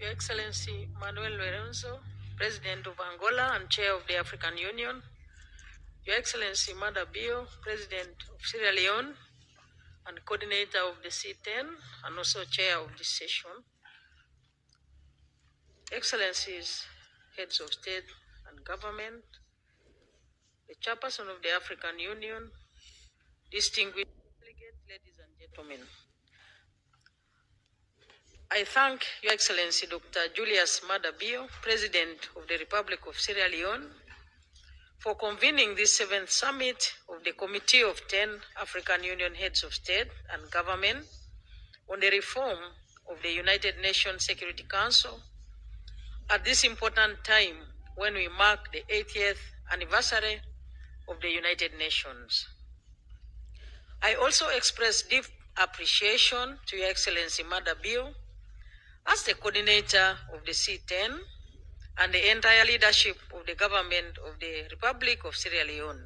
Your Excellency Manuel Lorenzo, President of Angola and Chair of the African Union, Your Excellency Mada Bio, President of Sierra Leone and Coordinator of the C10 and also Chair of this session, Excellencies, Heads of State and Government, the Chairperson of the African Union, distinguished delegates, ladies and gentlemen. I thank Your Excellency Dr. Julius Mada Bio, President of the Republic of Sierra Leone, for convening this 7th summit of the Committee of 10 African Union Heads of State and Government on the reform of the United Nations Security Council at this important time when we mark the 80th anniversary of the United Nations. I also express deep appreciation to Your Excellency Mada Bio as the coordinator of the C10 and the entire leadership of the government of the Republic of Sierra Leone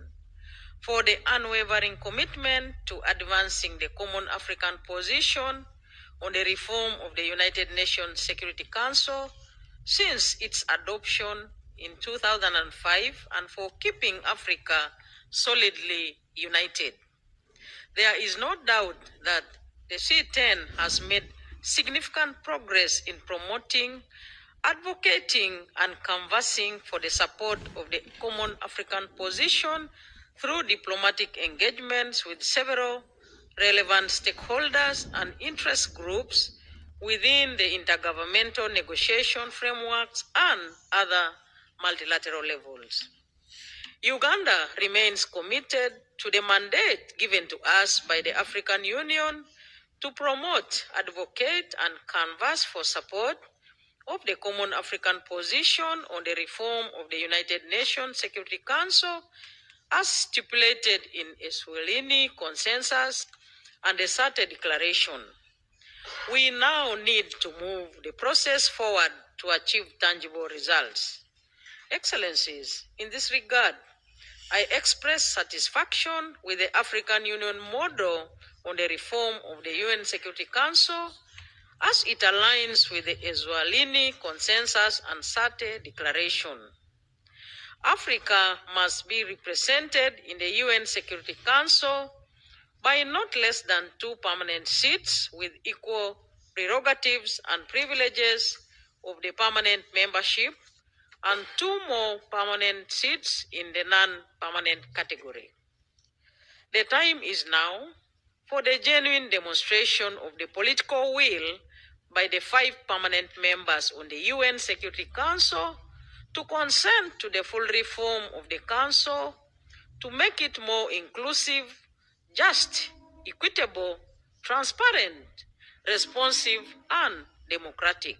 for the unwavering commitment to advancing the common African position on the reform of the United Nations Security Council since its adoption in 2005 and for keeping Africa solidly united. There is no doubt that the C10 has made significant progress in promoting, advocating, and canvassing for the support of the common African position through diplomatic engagements with several relevant stakeholders and interest groups within the intergovernmental negotiation frameworks and other multilateral levels. Uganda remains committed to the mandate given to us by the African Union to promote, advocate, and canvass for support of the common African position on the reform of the United Nations Security Council as stipulated in a Swahili consensus and a SATE declaration. We now need to move the process forward to achieve tangible results. Excellencies, in this regard, I express satisfaction with the African Union model on the reform of the UN Security Council as it aligns with the Eswatini Consensus and SATE Declaration. Africa must be represented in the UN Security Council by not less than 2 permanent seats with equal prerogatives and privileges of the permanent membership and 2 more permanent seats in the non-permanent category. The time is now for the genuine demonstration of the political will by the 5 permanent members on the UN Security Council to consent to the full reform of the Council to make it more inclusive, just, equitable, transparent, responsive, and democratic.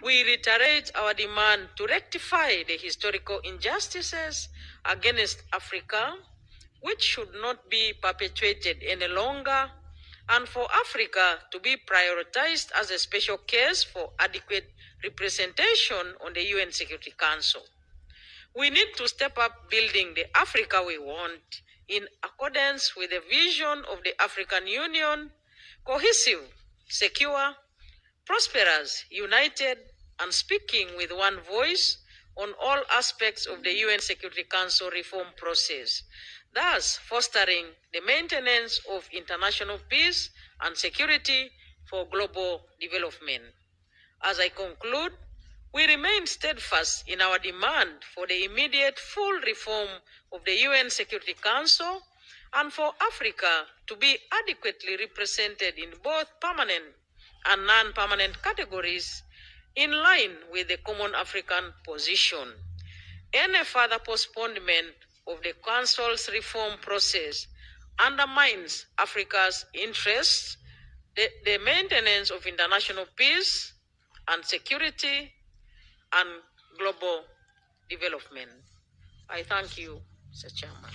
We reiterate our demand to rectify the historical injustices against Africa, which should not be perpetuated any longer, and for Africa to be prioritized as a special case for adequate representation on the UN Security Council. We need to step up building the Africa we want in accordance with the vision of the African Union, cohesive, secure, prosperous, united, and speaking with one voice on all aspects of the UN Security Council reform process, thus fostering the maintenance of international peace and security for global development. As I conclude, we remain steadfast in our demand for the immediate full reform of the UN Security Council and for Africa to be adequately represented in both permanent and non-permanent categories in line with the common African position. Any further postponement of the Council's reform process undermines Africa's interests, the maintenance of international peace and security, and global development. I thank you, Mr. Chairman.